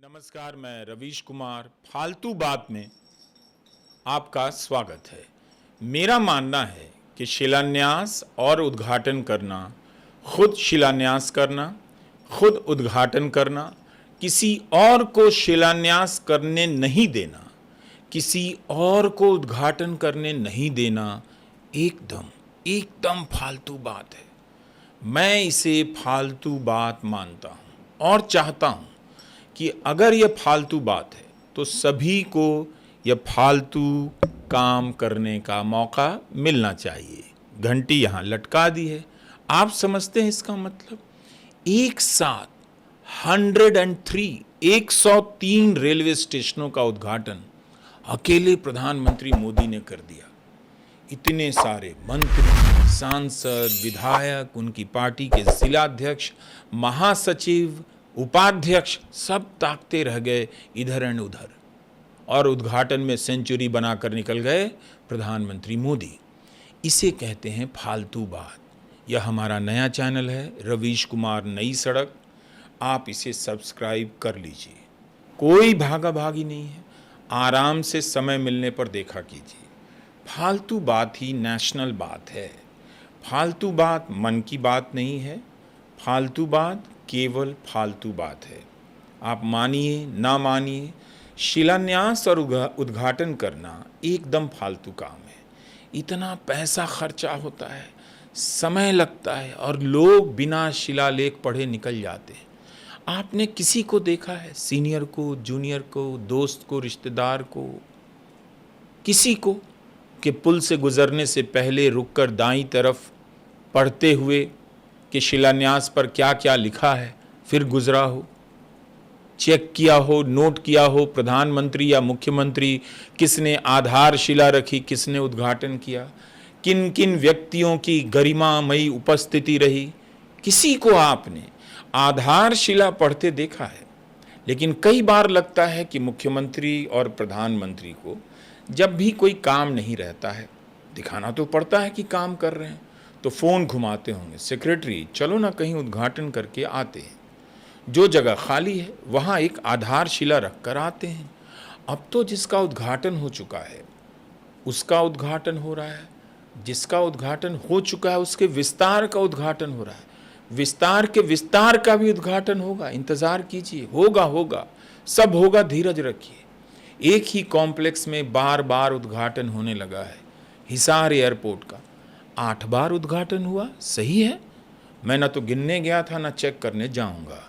नमस्कार, मैं रवीश कुमार फालतू बात में आपका स्वागत है। मेरा मानना है कि शिलान्यास और उद्घाटन करना, खुद शिलान्यास करना, खुद उद्घाटन करना, किसी और को शिलान्यास करने नहीं देना, किसी और को उद्घाटन करने नहीं देना एकदम एकदम फालतू बात है। मैं इसे फालतू बात मानता हूँ और चाहता हूँ कि अगर यह फालतू बात है तो सभी को यह फालतू काम करने का मौका मिलना चाहिए। घंटी यहाँ लटका दी है। आप समझते हैं इसका मतलब? एक साथ 103 रेलवे स्टेशनों का उद्घाटन अकेले प्रधानमंत्री मोदी ने कर दिया। इतने सारे मंत्री, सांसद, विधायक, उनकी पार्टी के जिलाध्यक्ष, महासचिव, उपाध्यक्ष सब ताकते रह गए इधर एंड उधर, और उद्घाटन में सेंचुरी बनाकर निकल गए प्रधानमंत्री मोदी। इसे कहते हैं फालतू बात। यह हमारा नया चैनल है रवीश कुमार नई सड़क। आप इसे सब्सक्राइब कर लीजिए। कोई भागा भागी नहीं है, आराम से समय मिलने पर देखा कीजिए। फालतू बात ही नेशनल बात है। फालतू बात मन की बात नहीं है। फालतू बात केवल फालतू बात है। आप मानिए ना मानिए, शिलान्यास और उद्घाटन करना एकदम फालतू काम है। इतना पैसा खर्चा होता है, समय लगता है और लोग बिना शिलालेख पढ़े निकल जाते हैं। आपने किसी को देखा है, सीनियर को, जूनियर को, दोस्त को, रिश्तेदार को, किसी को कि पुल से गुजरने से पहले रुककर दाईं तरफ पढ़ते हुए कि शिलान्यास पर क्या क्या लिखा है फिर गुजरा हो? चेक किया हो, नोट किया हो प्रधानमंत्री या मुख्यमंत्री किसने आधारशिला रखी, किसने उद्घाटन किया, किन किन व्यक्तियों की गरिमामयी उपस्थिति रही? किसी को आपने आधारशिला पढ़ते देखा है? लेकिन कई बार लगता है कि मुख्यमंत्री और प्रधानमंत्री को जब भी कोई काम नहीं रहता है, दिखाना तो पड़ता है कि काम कर रहे हैं, तो फ़ोन घुमाते होंगे, सेक्रेटरी चलो ना कहीं उद्घाटन करके आते हैं। जो जगह खाली है वहाँ एक आधारशिला रख कर आते हैं। अब तो जिसका उद्घाटन हो चुका है उसका उद्घाटन हो रहा है, जिसका उद्घाटन हो चुका है उसके विस्तार का उद्घाटन हो रहा है, विस्तार के विस्तार का भी उद्घाटन होगा। इंतज़ार कीजिए, होगा, सब होगा, धीरज रखिए। एक ही कॉम्प्लेक्स में बार बार उद्घाटन होने लगा है। हिसार एयरपोर्ट का 8 बार उद्घाटन हुआ, सही है? मैं ना तो गिनने गया था ना चेक करने जाऊंगा।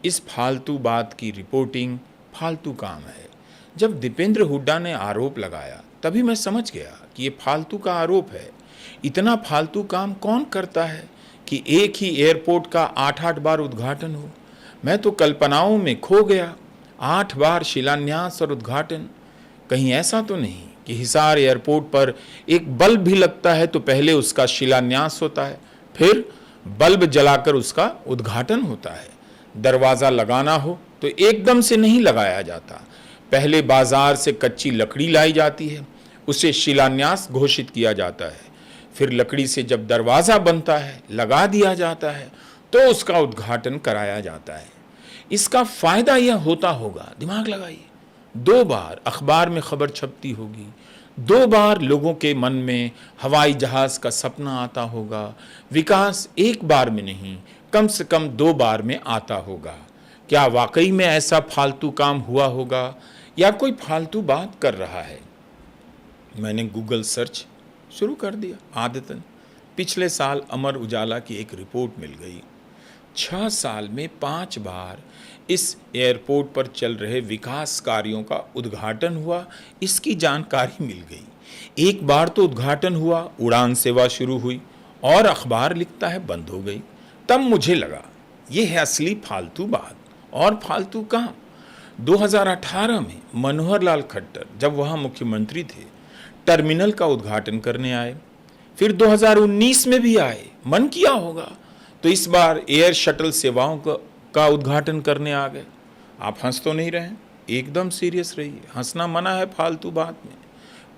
इस फालतू बात की रिपोर्टिंग फालतू काम है। जब दीपेंद्र हुड्डा ने आरोप लगाया तभी मैं समझ गया कि ये फालतू का आरोप है। इतना फालतू काम कौन करता है कि एक ही एयरपोर्ट का 8-8 बार उद्घाटन हो? मैं तो कल्पनाओं में खो गया। 8 बार शिलान्यास और उद्घाटन। कहीं ऐसा तो नहीं कि हिसार एयरपोर्ट पर एक बल्ब भी लगता है तो पहले उसका शिलान्यास होता है, फिर बल्ब जलाकर उसका उद्घाटन होता है। दरवाज़ा लगाना हो तो एकदम से नहीं लगाया जाता, पहले बाजार से कच्ची लकड़ी लाई जाती है, उसे शिलान्यास घोषित किया जाता है, फिर लकड़ी से जब दरवाज़ा बनता है, लगा दिया जाता है, तो उसका उद्घाटन कराया जाता है। इसका फायदा यह होता होगा, दिमाग लगाइए, 2 बार अखबार में खबर छपती होगी, 2 बार लोगों के मन में हवाई जहाज का सपना आता होगा। विकास एक बार में नहीं, कम से कम 2 बार में आता होगा। क्या वाकई में ऐसा फालतू काम हुआ होगा या कोई फालतू बात कर रहा है? मैंने गूगल सर्च शुरू कर दिया आदतन। पिछले साल अमर उजाला की एक रिपोर्ट मिल गई। 6 साल में 5 बार इस एयरपोर्ट पर चल रहे विकास कार्यों का उद्घाटन हुआ, इसकी जानकारी मिल गई। एक बार तो उद्घाटन हुआ, उड़ान सेवा शुरू हुई और अखबार लिखता है बंद हो गई। तब मुझे लगा ये है असली फालतू बात और फालतू काम। 2018 में मनोहर लाल खट्टर जब वहाँ मुख्यमंत्री थे, टर्मिनल का उद्घाटन करने आए। फिर 2019 में भी आए, मन किया होगा तो इस बार एयर शटल सेवाओं का उद्घाटन करने आ गए। आप हंस तो नहीं रहे? एकदम सीरियस रहिए। हंसना मना है फालतू बात में।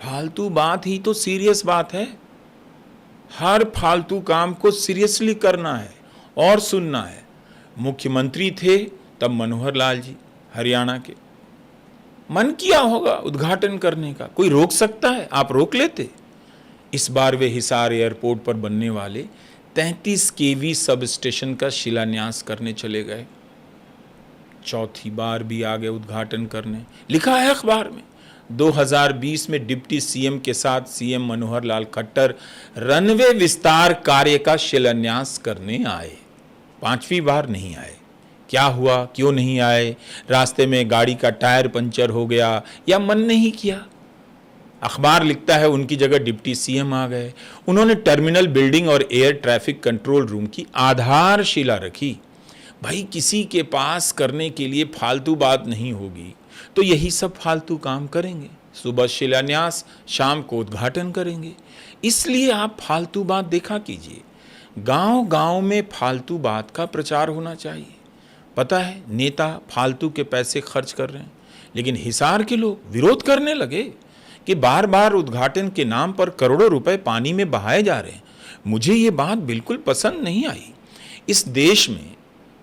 फालतू बात ही तो सीरियस बात है। हर फालतू काम को सीरियसली करना है और सुनना है। मुख्यमंत्री थे तब मनोहर लाल जी, हरियाणा के। मन किया होगा उद्घाटन करने का, कोई रोक सकता है? आप रोक लेते? इस बार वे हिसार एयरपोर्ट पर बनने वाले 33 केवी सब स्टेशन का शिलान्यास करने चले गए। चौथी बार भी आ गए उद्घाटन करने। लिखा है अखबार में 2020 में डिप्टी सीएम के साथ सीएम मनोहर लाल खट्टर रनवे विस्तार कार्य का शिलान्यास करने आए। पांचवी बार नहीं आए। क्या हुआ, क्यों नहीं आए? रास्ते में गाड़ी का टायर पंचर हो गया या मन नहीं किया? अखबार लिखता है उनकी जगह डिप्टी सीएम आ गए। उन्होंने टर्मिनल बिल्डिंग और एयर ट्रैफिक कंट्रोल रूम की आधारशिला रखी। भाई, किसी के पास करने के लिए फालतू बात नहीं होगी तो यही सब फालतू काम करेंगे। सुबह शिलान्यास, शाम को उद्घाटन करेंगे। इसलिए आप फालतू बात देखा कीजिए। गांव गांव में फालतू बात का प्रचार होना चाहिए। पता है नेता फालतू के पैसे खर्च कर रहे हैं, लेकिन हिसार के लोग विरोध करने लगे कि बार बार उद्घाटन के नाम पर करोड़ों रुपए पानी में बहाए जा रहे हैं। मुझे ये बात बिल्कुल पसंद नहीं आई। इस देश में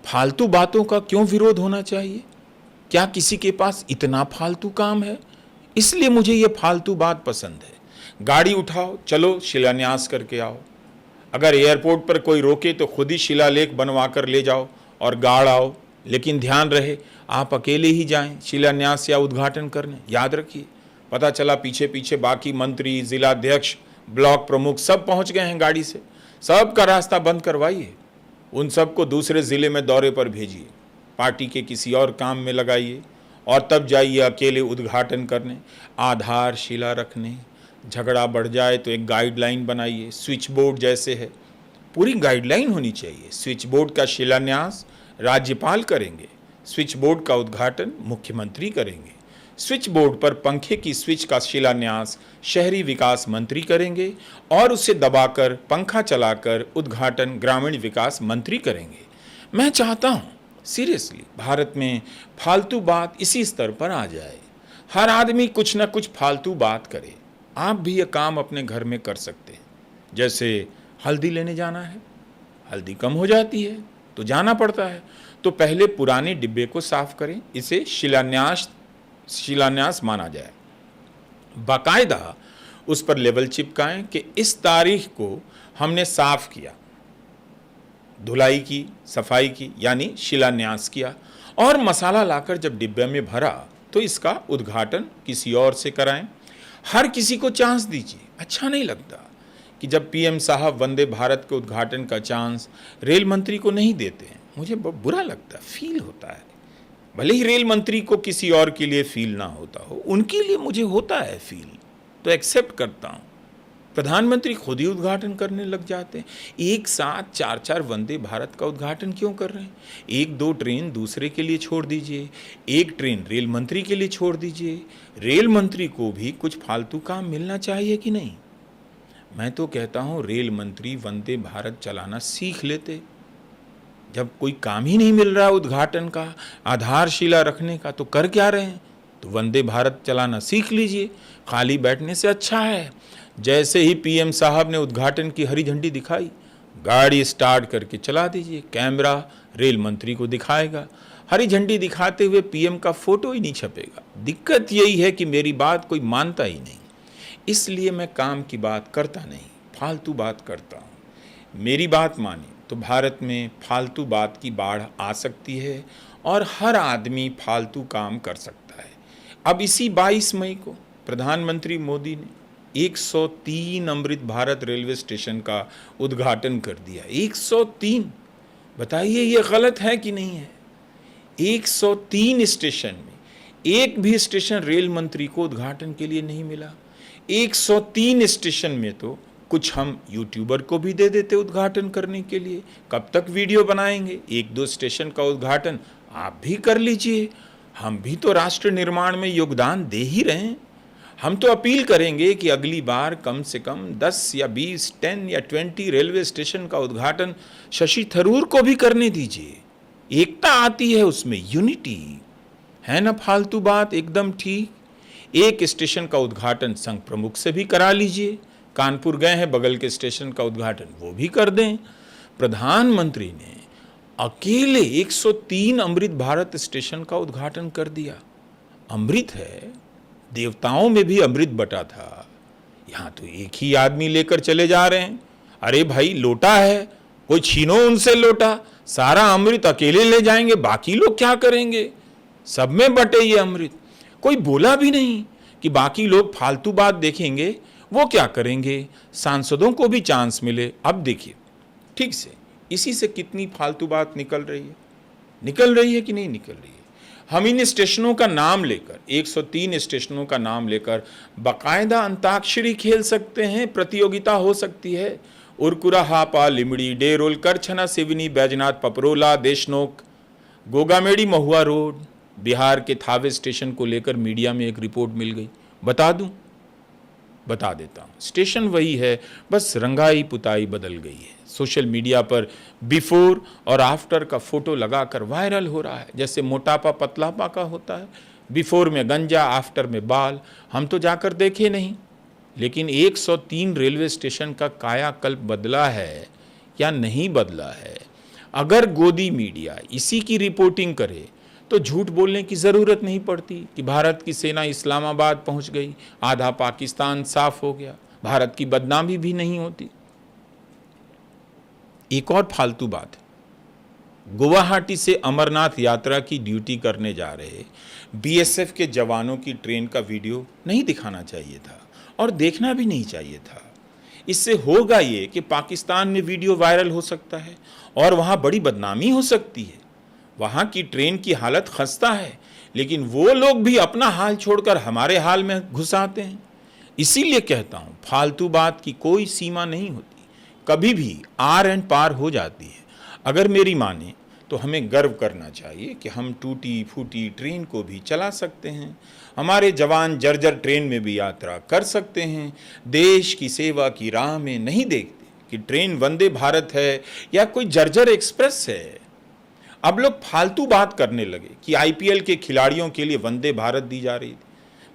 फालतू बातों का क्यों विरोध होना चाहिए? क्या किसी के पास इतना फालतू काम है? इसलिए मुझे ये फालतू बात पसंद है। गाड़ी उठाओ, चलो शिलान्यास करके आओ। अगर एयरपोर्ट पर कोई रोके तो खुद ही शिलालेख बनवा कर ले जाओ और गाड़ आओ, लेकिन ध्यान रहे आप अकेले ही जाएं शिलान्यास या उद्घाटन करने। याद रखिए, पता चला पीछे पीछे बाकी मंत्री, जिलाध्यक्ष, ब्लॉक प्रमुख सब पहुंच गए हैं गाड़ी से। सबका रास्ता बंद करवाइए, उन सबको दूसरे ज़िले में दौरे पर भेजिए, पार्टी के किसी और काम में लगाइए और तब जाइए अकेले उद्घाटन करने, आधारशिला रखने। झगड़ा बढ़ जाए तो एक गाइडलाइन बनाइए, स्विच बोर्ड जैसे है, पूरी गाइडलाइन होनी चाहिए। स्विच बोर्ड का शिलान्यास राज्यपाल करेंगे, स्विच बोर्ड का उद्घाटन मुख्यमंत्री करेंगे, स्विच बोर्ड पर पंखे की स्विच का शिलान्यास शहरी विकास मंत्री करेंगे और उसे दबाकर पंखा चलाकर उद्घाटन ग्रामीण विकास मंत्री करेंगे। मैं चाहता हूँ सीरियसली भारत में फालतू बात इसी स्तर पर आ जाए। हर आदमी कुछ ना कुछ फालतू बात करे। आप भी ये काम अपने घर में कर सकते हैं। जैसे हल्दी लेने जाना है, हल्दी कम हो जाती है तो जाना पड़ता है, तो पहले पुराने डिब्बे को साफ करें। इसे शिलान्यास माना जाए। बाकायदा उस पर लेबल चिपकाएं कि इस तारीख को हमने साफ किया, धुलाई की, सफाई की, यानी शिलान्यास किया। और मसाला लाकर जब डिब्बे में भरा तो इसका उद्घाटन किसी और से कराएं। हर किसी को चांस दीजिए। अच्छा नहीं लगता कि जब पीएम साहब वंदे भारत के उद्घाटन का चांस रेल मंत्री को नहीं देते हैं। मुझे बुरा लगता है, फील होता है। भले ही रेल मंत्री को किसी और के लिए फील ना होता हो, उनके लिए मुझे होता है फील, तो एक्सेप्ट करता हूँ। प्रधानमंत्री खुद ही उद्घाटन करने लग जाते हैं। एक साथ 4-4 वंदे भारत का उद्घाटन क्यों कर रहे हैं? 1-2 ट्रेन दूसरे के लिए छोड़ दीजिए, एक ट्रेन रेल मंत्री के लिए छोड़ दीजिए। रेल मंत्री को भी कुछ फालतू काम मिलना चाहिए कि नहीं? मैं तो कहता हूँ रेल मंत्री वंदे भारत चलाना सीख लेते। जब कोई काम ही नहीं मिल रहा उद्घाटन का, आधारशिला रखने का, तो कर क्या रहे हैं? तो वंदे भारत चलाना सीख लीजिए। खाली बैठने से अच्छा है। जैसे ही पीएम साहब ने उद्घाटन की हरी झंडी दिखाई, गाड़ी स्टार्ट करके चला दीजिए। कैमरा रेल मंत्री को दिखाएगा। हरी झंडी दिखाते हुए पीएम का फोटो ही नहीं छपेगा। दिक्कत यही है कि मेरी बात कोई मानता ही नहीं। इसलिए मैं काम की बात करता नहीं, फालतू बात करता हूँ। मेरी बात मानी तो भारत में फालतू बात की बाढ़ आ सकती है और हर आदमी फालतू काम कर सकता है। अब इसी 22 मई को प्रधानमंत्री मोदी ने 103 अमृत भारत रेलवे स्टेशन का उद्घाटन कर दिया। 103, बताइए ये गलत है कि नहीं है? 103 स्टेशन में एक भी स्टेशन रेल मंत्री को उद्घाटन के लिए नहीं मिला। 103 स्टेशन में तो कुछ हम यूट्यूबर को भी दे देते उद्घाटन करने के लिए। कब तक वीडियो बनाएंगे? 1-2 स्टेशन का उद्घाटन आप भी कर लीजिए। हम भी तो राष्ट्र निर्माण में योगदान दे ही रहे हैं। हम तो अपील करेंगे कि अगली बार कम से कम 10 या 20, 10 या 20 रेलवे स्टेशन का उद्घाटन शशि थरूर को भी करने दीजिए। एकता आती है उसमें, यूनिटी है ना। फालतू बात एकदम ठीक। एक स्टेशन का उद्घाटन संघ प्रमुख से भी करा लीजिए। कानपुर गए हैं, बगल के स्टेशन का उद्घाटन वो भी कर दें। प्रधानमंत्री ने अकेले 103 अमृत भारत स्टेशन का उद्घाटन कर दिया। अमृत है, देवताओं में भी अमृत बटा था, यहां तो एक ही आदमी लेकर चले जा रहे हैं। अरे भाई, लोटा है, कोई छीनो उनसे लोटा, सारा अमृत अकेले ले जाएंगे, बाकी लोग क्या करेंगे? सब में बटे ये अमृत। कोई बोला भी नहीं कि बाकी लोग फालतू बात देखेंगे, वो क्या करेंगे, सांसदों को भी चांस मिले। अब देखिए ठीक से, इसी से कितनी फालतू बात निकल रही है कि नहीं निकल रही है। हम इन स्टेशनों का नाम लेकर, 103 स्टेशनों का नाम लेकर बाकायदा अंताक्षरी खेल सकते हैं, प्रतियोगिता हो सकती है। उरकुरा, हापा, लिमड़ी, डेरोल, करछना, सिवनी, बैजनाथ, पपरोला, देशनोक, गोगामेड़ी, महुआ रोड, बिहार के थावे स्टेशन को लेकर मीडिया में एक रिपोर्ट मिल गई। बता देता हूँ। स्टेशन वही है, बस रंगाई पुताई बदल गई है। सोशल मीडिया पर बिफोर और आफ्टर का फोटो लगाकर वायरल हो रहा है, जैसे मोटापा पतलापा का होता है। बिफोर में गंजा, आफ्टर में बाल। हम तो जाकर देखे नहीं, लेकिन 103 रेलवे स्टेशन का कायाकल्प बदला है या नहीं बदला है। अगर गोदी मीडिया इसी की रिपोर्टिंग करे तो झूठ बोलने की ज़रूरत नहीं पड़ती कि भारत की सेना इस्लामाबाद पहुंच गई, आधा पाकिस्तान साफ हो गया, भारत की बदनामी भी नहीं होती। एक और फालतू बात है, गुवाहाटी से अमरनाथ यात्रा की ड्यूटी करने जा रहे बीएसएफ के जवानों की ट्रेन का वीडियो नहीं दिखाना चाहिए था और देखना भी नहीं चाहिए था। इससे होगा ये कि पाकिस्तान में वीडियो वायरल हो सकता है और वहाँ बड़ी बदनामी हो सकती है। वहाँ की ट्रेन की हालत खस्ता है, लेकिन वो लोग भी अपना हाल छोड़कर हमारे हाल में घुस आते हैं। इसीलिए कहता हूँ, फालतू बात की कोई सीमा नहीं होती, कभी भी आर एंड पार हो जाती है। अगर मेरी माने तो हमें गर्व करना चाहिए कि हम टूटी फूटी ट्रेन को भी चला सकते हैं, हमारे जवान जर्जर ट्रेन में भी यात्रा कर सकते हैं। देश की सेवा की राह में नहीं देखते कि ट्रेन वंदे भारत है या कोई जर्जर एक्सप्रेस है। अब लोग फालतू बात करने लगे कि आईपीएल के खिलाड़ियों के लिए वंदे भारत दी जा रही थी।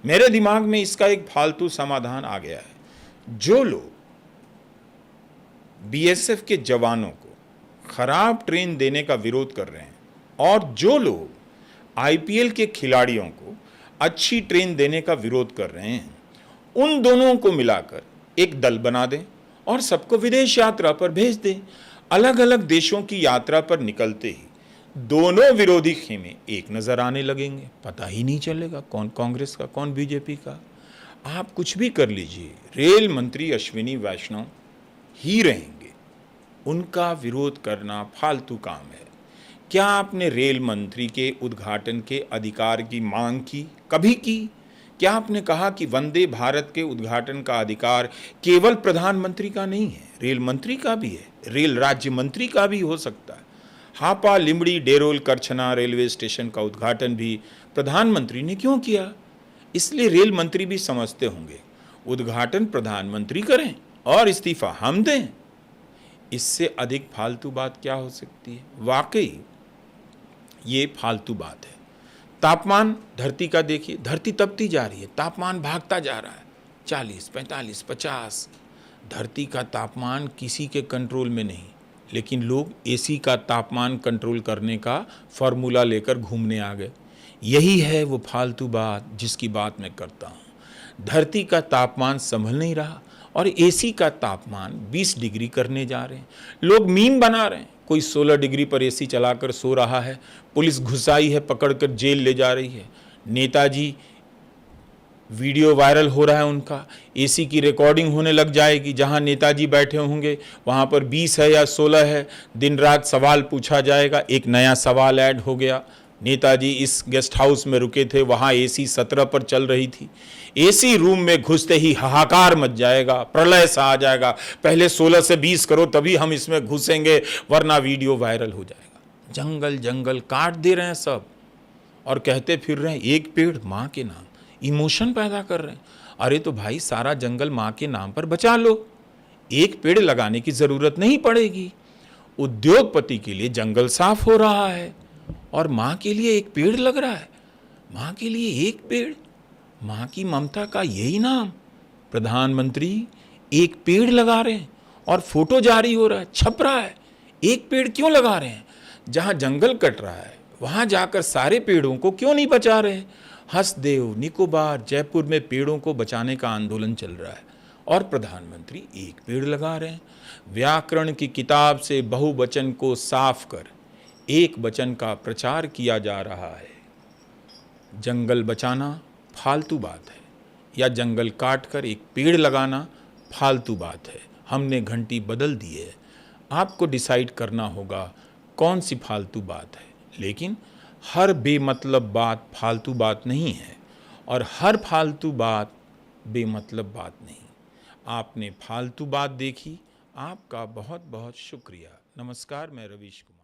मेरे दिमाग में इसका एक फालतू समाधान आ गया है। जो लोग बीएसएफ के जवानों को खराब ट्रेन देने का विरोध कर रहे हैं और जो लोग आईपीएल के खिलाड़ियों को अच्छी ट्रेन देने का विरोध कर रहे हैं, उन दोनों को मिलाकर एक दल बना दें और सबको विदेश यात्रा पर भेज दें। अलग अलग देशों की यात्रा पर निकलते ही दोनों विरोधी खेमे एक नजर आने लगेंगे, पता ही नहीं चलेगा कौन कांग्रेस का कौन बीजेपी का। आप कुछ भी कर लीजिए, रेल मंत्री अश्विनी वैष्णव ही रहेंगे। उनका विरोध करना फालतू काम है। क्या आपने रेल मंत्री के उद्घाटन के अधिकार की मांग की? कभी की? क्या आपने कहा कि वंदे भारत के उद्घाटन का अधिकार केवल प्रधानमंत्री का नहीं है, रेल मंत्री का भी है, रेल राज्य मंत्री का भी हो सकता है। हापा, लिमड़ी, डेरोल, करछना रेलवे स्टेशन का उद्घाटन भी प्रधानमंत्री ने क्यों किया? इसलिए रेल मंत्री भी समझते होंगे, उद्घाटन प्रधानमंत्री करें और इस्तीफा हम दें। इससे अधिक फालतू बात क्या हो सकती है? वाकई ये फालतू बात है। तापमान धरती का देखिए, धरती तपती जा रही है, तापमान भागता जा रहा है, 40, 45, 50। धरती का तापमान किसी के कंट्रोल में नहीं, लेकिन लोग एसी का तापमान कंट्रोल करने का फॉर्मूला लेकर घूमने आ गए। यही है वो फालतू बात जिसकी बात मैं करता हूँ। धरती का तापमान संभल नहीं रहा और एसी का तापमान 20 डिग्री करने जा रहे हैं। लोग मीम बना रहे हैं, कोई 16 डिग्री पर एसी चलाकर सो रहा है, पुलिस घुसाई है, पकड़कर जेल ले जा रही है। नेताजी वीडियो वायरल हो रहा है उनका, एसी की रिकॉर्डिंग होने लग जाएगी, जहां नेताजी बैठे होंगे वहां पर 20 है या 16 है, दिन रात सवाल पूछा जाएगा। एक नया सवाल ऐड हो गया, नेताजी इस गेस्ट हाउस में रुके थे, वहां एसी 17 पर चल रही थी। एसी रूम में घुसते ही हाहाकार मच जाएगा, प्रलय सा आ जाएगा, पहले 16 से 20 करो तभी हम इसमें घुसेंगे, वरना वीडियो वायरल हो जाएगा। जंगल जंगल काट दे रहे हैं सब और कहते फिर रहे हैं एक पेड़ माँ के नाम। इमोशन पैदा कर रहे हैं। अरे तो भाई, सारा जंगल माँ के नाम पर बचा लो, एक पेड़ लगाने की जरूरत नहीं पड़ेगी। उद्योगपति के लिए जंगल साफ हो रहा है और माँ के लिए एक पेड़ लग रहा है। माँ के लिए एक पेड़, माँ की ममता का यही नाम। प्रधानमंत्री एक पेड़ लगा रहे हैं और फोटो जारी हो रहा है, छप रहा है। एक पेड़ क्यों लगा रहे हैं? जहाँ जंगल कट रहा है वहाँ जाकर सारे पेड़ों को क्यों नहीं बचा रहे? हंसदेव, निकोबार, जयपुर में पेड़ों को बचाने का आंदोलन चल रहा है और प्रधानमंत्री एक पेड़ लगा रहे हैं। व्याकरण की किताब से बहुवचन को साफ कर एक वचन का प्रचार किया जा रहा है। जंगल बचाना फालतू बात है या जंगल काट कर एक पेड़ लगाना फालतू बात है। हमने घंटी बदल दी है। आपको डिसाइड करना होगा कौन सी फालतू बात है, लेकिन हर बेमतलब बात फालतू बात नहीं है और हर फालतू बात बेमतलब बात नहीं। आपने फालतू बात देखी, आपका बहुत बहुत शुक्रिया। नमस्कार, मैं रवीश कुमार।